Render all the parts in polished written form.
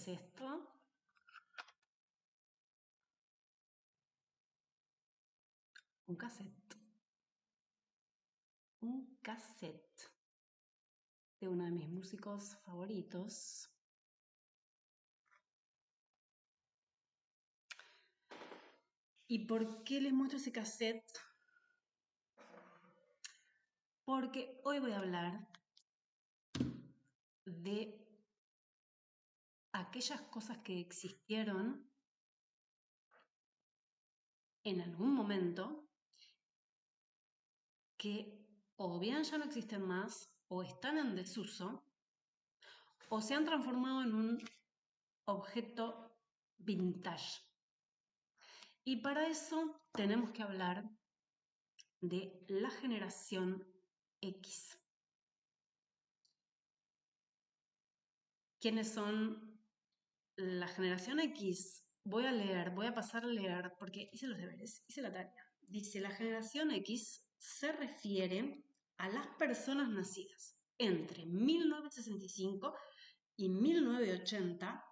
es esto. Un cassette. Un cassette de uno de mis músicos favoritos. ¿Y por qué les muestro ese cassette? Porque hoy voy a hablar de aquellas cosas que existieron en algún momento que o bien ya no existen más, o están en desuso, o se han transformado en un objeto vintage. Y para eso tenemos que hablar de la generación X. ¿Quiénes son la generación X? Voy a pasar a leer, porque hice los deberes, hice la tarea. Dice, la generación X se refiere a las personas nacidas entre 1965 y 1980,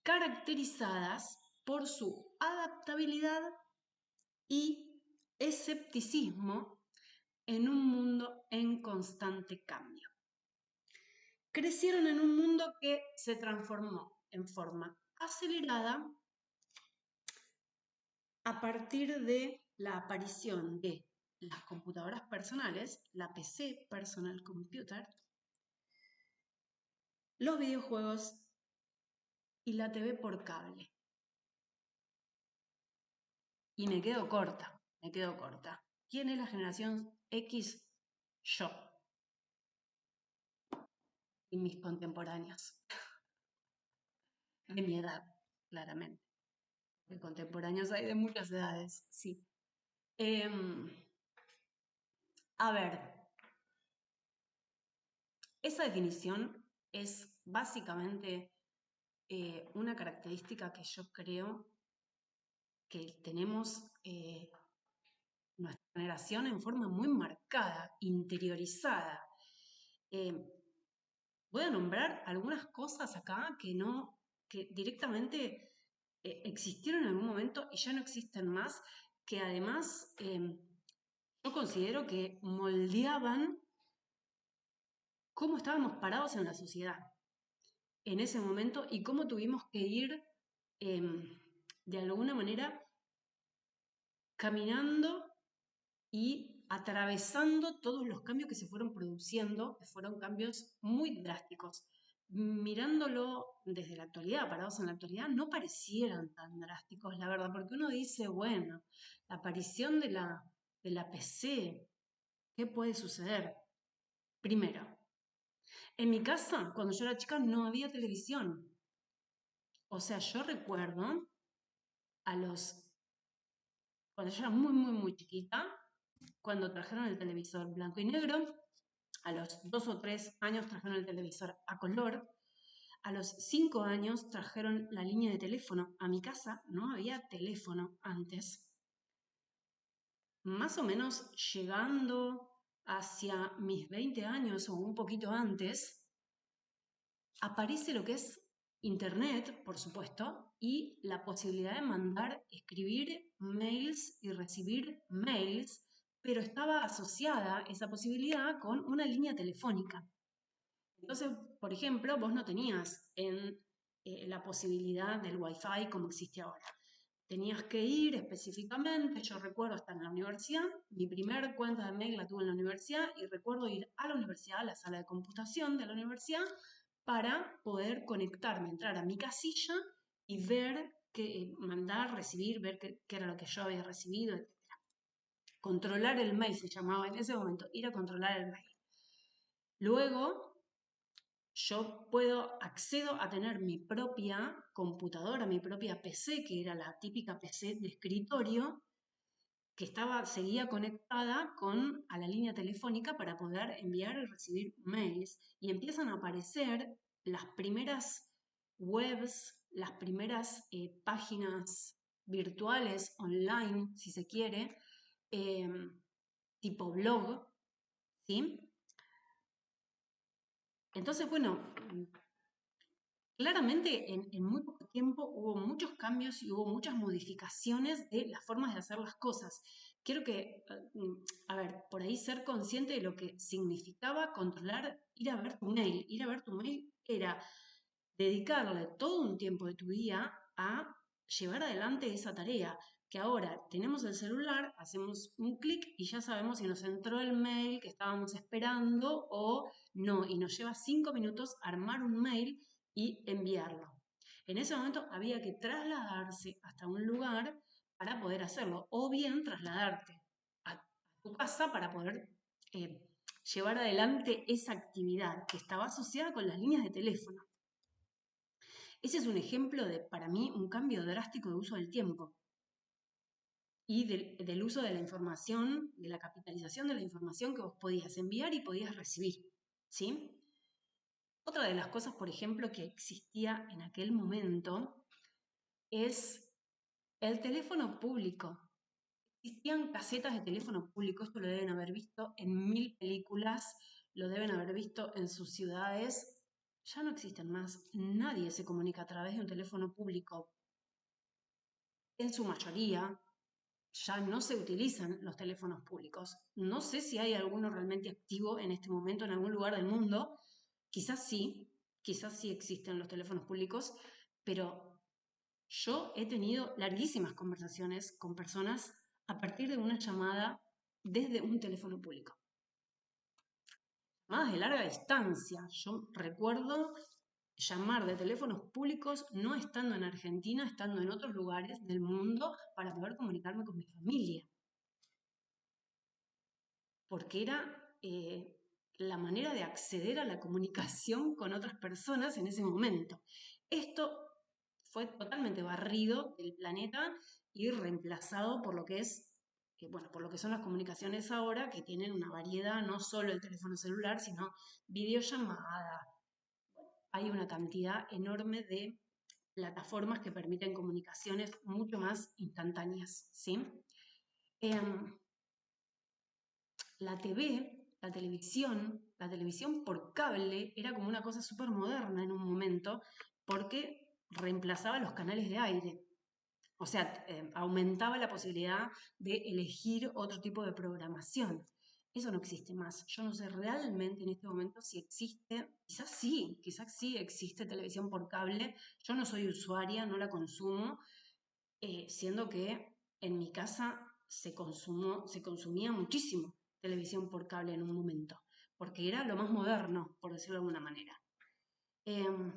caracterizadas por su adaptabilidad y escepticismo en un mundo en constante cambio. Crecieron en un mundo que se transformó en forma acelerada a partir de la aparición de las computadoras personales, la PC, Personal Computer, los videojuegos y la TV por cable. Y me quedo corta. ¿Quién es la generación X? Yo y mis contemporáneos. De mi edad, claramente. De contemporáneos hay de muchas edades, sí. A ver, esa definición es básicamente una característica que yo creo que tenemos nuestra generación en forma muy marcada, interiorizada. Voy a nombrar algunas cosas acá que directamente existieron en algún momento y ya no existen más, que además yo considero que moldeaban cómo estábamos parados en la sociedad en ese momento y cómo tuvimos que ir de alguna manera caminando y atravesando todos los cambios que se fueron produciendo, que fueron cambios muy drásticos. Mirándolo desde la actualidad, parados en la actualidad, no parecieran tan drásticos, la verdad, porque uno dice, bueno, la aparición de la PC, ¿qué puede suceder? Primero, en mi casa, cuando yo era chica, no había televisión. O sea, yo recuerdo cuando yo era muy, muy, muy chiquita, cuando trajeron el televisor blanco y negro, a los 2 o 3 años trajeron el televisor a color, a los 5 años trajeron la línea de teléfono a mi casa, no había teléfono antes. Más o menos llegando hacia mis 20 años o un poquito antes, aparece lo que es Internet, por supuesto, y la posibilidad de mandar, escribir mails y recibir mails, pero estaba asociada esa posibilidad con una línea telefónica. Entonces, por ejemplo, vos no tenías la posibilidad del Wi-Fi como existe ahora. Tenías que ir específicamente, yo recuerdo estar en la universidad, mi primer cuenta de mail la tuve en la universidad y recuerdo ir a la universidad, a la sala de computación de la universidad, para poder conectarme, entrar a mi casilla y ver, mandar, recibir, ver qué era lo que yo había recibido, etc. Controlar el mail se llamaba en ese momento, ir a controlar el mail. Luego, yo accedo a tener mi propia computadora, mi propia PC, que era la típica PC de escritorio, que seguía conectada a la línea telefónica para poder enviar y recibir mails. Y empiezan a aparecer las primeras webs, las primeras páginas virtuales, online, si se quiere, tipo blog, ¿sí? Entonces, bueno, Claramente en muy poco tiempo hubo muchos cambios y hubo muchas modificaciones de las formas de hacer las cosas. Quiero que, a ver, por ahí ser consciente de lo que significaba controlar, ir a ver tu mail. Ir a ver tu mail era dedicarle todo un tiempo de tu día a llevar adelante esa tarea, que ahora tenemos el celular, hacemos un clic y ya sabemos si nos entró el mail que estábamos esperando o no, y nos lleva 5 minutos armar un mail y enviarlo. En ese momento había que trasladarse hasta un lugar para poder hacerlo, o bien trasladarte a tu casa para poder eh, llevar adelante esa actividad que estaba asociada con las líneas de teléfono. Ese es un ejemplo de, para mí, un cambio drástico de uso del tiempo y del uso de la información, de la capitalización de la información que vos podías enviar y podías recibir. ¿Sí? Otra de las cosas, por ejemplo, que existía en aquel momento es el teléfono público. Existían casetas de teléfono público, esto lo deben haber visto en 1000 películas, lo deben haber visto en sus ciudades. Ya no existen más. Nadie se comunica a través de un teléfono público. En su mayoría, ya no se utilizan los teléfonos públicos. No sé si hay alguno realmente activo en este momento en algún lugar del mundo. Quizás sí existen los teléfonos públicos, pero yo he tenido larguísimas conversaciones con personas a partir de una llamada desde un teléfono público. Llamadas de larga distancia. Yo recuerdo llamar de teléfonos públicos no estando en Argentina, estando en otros lugares del mundo para poder comunicarme con mi familia. Porque era la manera de acceder a la comunicación con otras personas en ese momento. Esto fue totalmente barrido del planeta y reemplazado por lo que es, bueno, por lo que son las comunicaciones ahora, que tienen una variedad, no solo el teléfono celular, sino videollamada. Hay una cantidad enorme de plataformas que permiten comunicaciones mucho más instantáneas, ¿sí? Em, la TV, la televisión por cable era como una cosa súper moderna en un momento porque reemplazaba los canales de aire. O sea, aumentaba la posibilidad de elegir otro tipo de programación. Eso no existe más. Yo no sé realmente en este momento si existe, quizás sí existe televisión por cable. Yo no soy usuaria, no la consumo, siendo que en mi casa se consumía muchísimo televisión por cable en un momento, porque era lo más moderno, por decirlo de alguna manera. Em,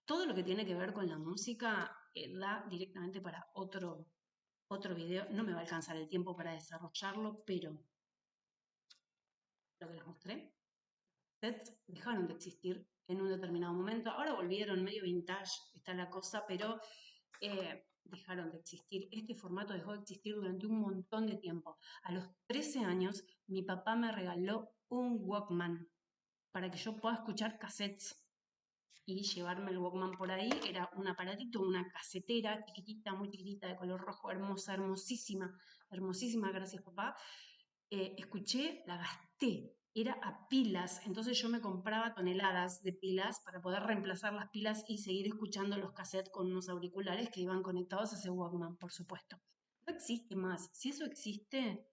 Todo lo que tiene que ver con la música da directamente para otro video. No me va a alcanzar el tiempo para desarrollarlo, pero lo que les mostré, sets dejaron de existir en un determinado momento. Ahora volvieron, medio vintage está la cosa, pero dejaron de existir. Este formato dejó de existir durante un montón de tiempo. A los 13 años, mi papá me regaló un Walkman para que yo pueda escuchar cassettes y llevarme el Walkman por ahí. Era un aparatito, una casetera chiquitita, muy chiquitita, de color rojo, hermosa, hermosísima, hermosísima, gracias papá. Escuché, la gasté, era a pilas, entonces yo me compraba toneladas de pilas para poder reemplazar las pilas y seguir escuchando los cassettes con unos auriculares que iban conectados a ese Walkman, por supuesto. No existe más. Si eso existe,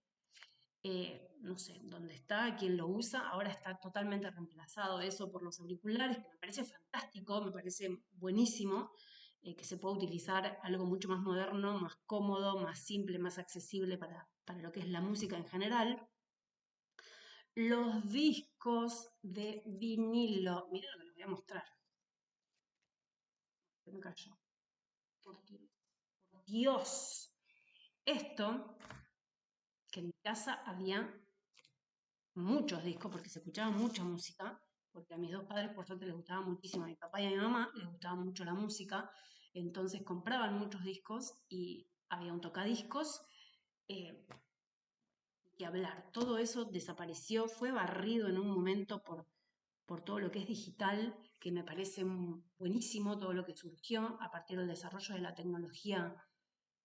no sé, dónde está, quién lo usa, ahora está totalmente reemplazado eso por los auriculares, que me parece fantástico, me parece buenísimo, que se pueda utilizar algo mucho más moderno, más cómodo, más simple, más accesible para lo que es la música en general. Los discos de vinilo, miren lo que les voy a mostrar. Me callo. Por Dios. Esto, que en mi casa había muchos discos porque se escuchaba mucha música, porque a mis dos padres por suerte les gustaba muchísimo, a mi papá y a mi mamá les gustaba mucho la música, entonces compraban muchos discos y había un tocadiscos, eh, que hablar. Todo eso desapareció, fue barrido en un momento por todo lo que es digital, que me parece buenísimo todo lo que surgió a partir del desarrollo de la tecnología,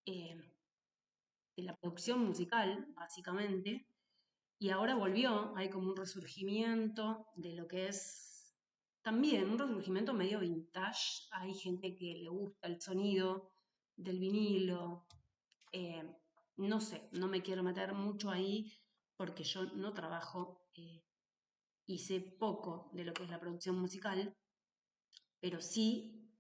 eh, de la producción musical, básicamente. Y ahora volvió, hay como un resurgimiento de lo que es también un resurgimiento medio vintage. Hay gente que le gusta el sonido del vinilo. eh, no sé, no me quiero meter mucho ahí porque yo no trabajo y sé poco de lo que es la producción musical, pero sí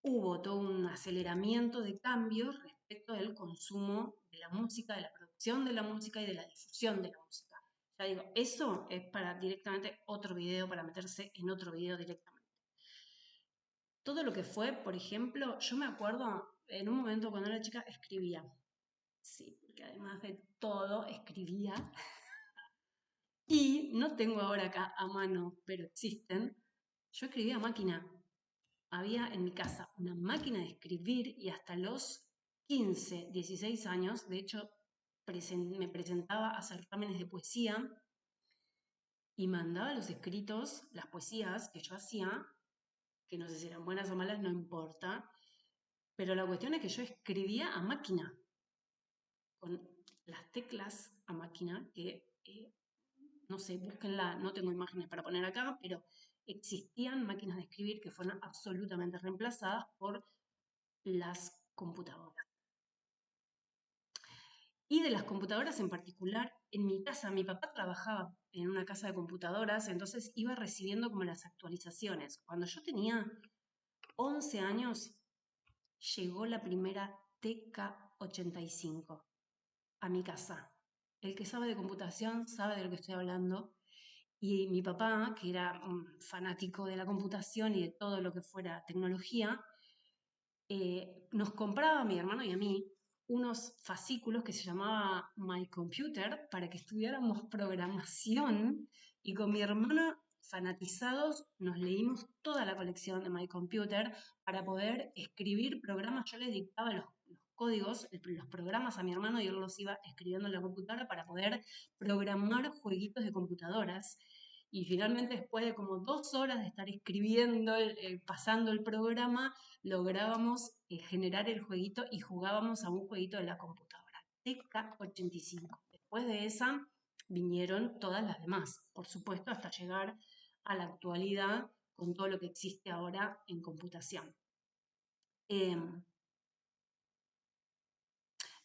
hubo todo un aceleramiento de cambios respecto del consumo de la música, de la producción de la música y de la difusión de la música. Ya digo, eso es para directamente otro video, para meterse en otro video directamente. Todo lo que fue, por ejemplo, yo me acuerdo en un momento cuando era chica escribía. Sí, porque además de todo escribía. Y no tengo ahora acá a mano, pero existen. Yo escribía a máquina. Había en mi casa una máquina de escribir y hasta los 15, 16 años, de hecho, me presentaba a certámenes de poesía y mandaba los escritos, las poesías que yo hacía, que no sé si eran buenas o malas, no importa, pero la cuestión es que yo escribía a máquina, con las teclas a máquina, que no sé, búsquenla, no tengo imágenes para poner acá, pero existían máquinas de escribir que fueron absolutamente reemplazadas por las computadoras. Y de las computadoras en particular, en mi casa, mi papá trabajaba en una casa de computadoras, entonces iba recibiendo como las actualizaciones. Cuando yo tenía 11 años, llegó la primera TK-85 a mi casa. El que sabe de computación sabe de lo que estoy hablando. Y mi papá, que era un fanático de la computación y de todo lo que fuera tecnología, nos compraba a mi hermano y a mí unos fascículos que se llamaba My Computer para que estudiáramos programación y con mi hermano fanatizados nos leímos toda la colección de My Computer para poder escribir programas. Yo les dictaba los códigos, los programas a mi hermano y él los iba escribiendo en la computadora para poder programar jueguitos de computadoras. Y finalmente, después de como 2 horas de estar escribiendo, pasando el programa, lográbamos generar el jueguito y jugábamos a un jueguito de la computadora, TK-85. Después de esa vinieron todas las demás, por supuesto, hasta llegar a la actualidad con todo lo que existe ahora en computación.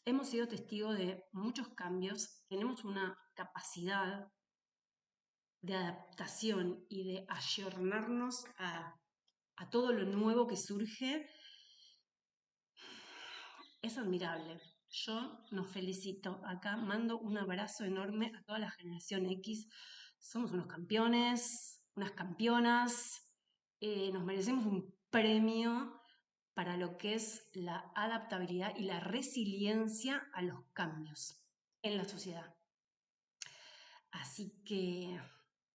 Hemos sido testigos de muchos cambios, tenemos una capacidad de adaptación y de ayornarnos a todo lo nuevo que surge. Es admirable. Yo nos felicito. Acá mando un abrazo enorme a toda la generación X. Somos unos campeones, unas campeonas. Nos merecemos un premio para lo que es la adaptabilidad y la resiliencia a los cambios en la sociedad. Así que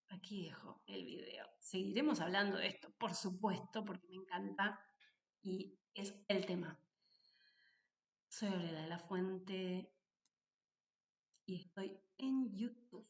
aquí dejo el video. Seguiremos hablando de esto, por supuesto, porque me encanta y es el tema. Soy Gabriela de la Fuente y estoy en YouTube.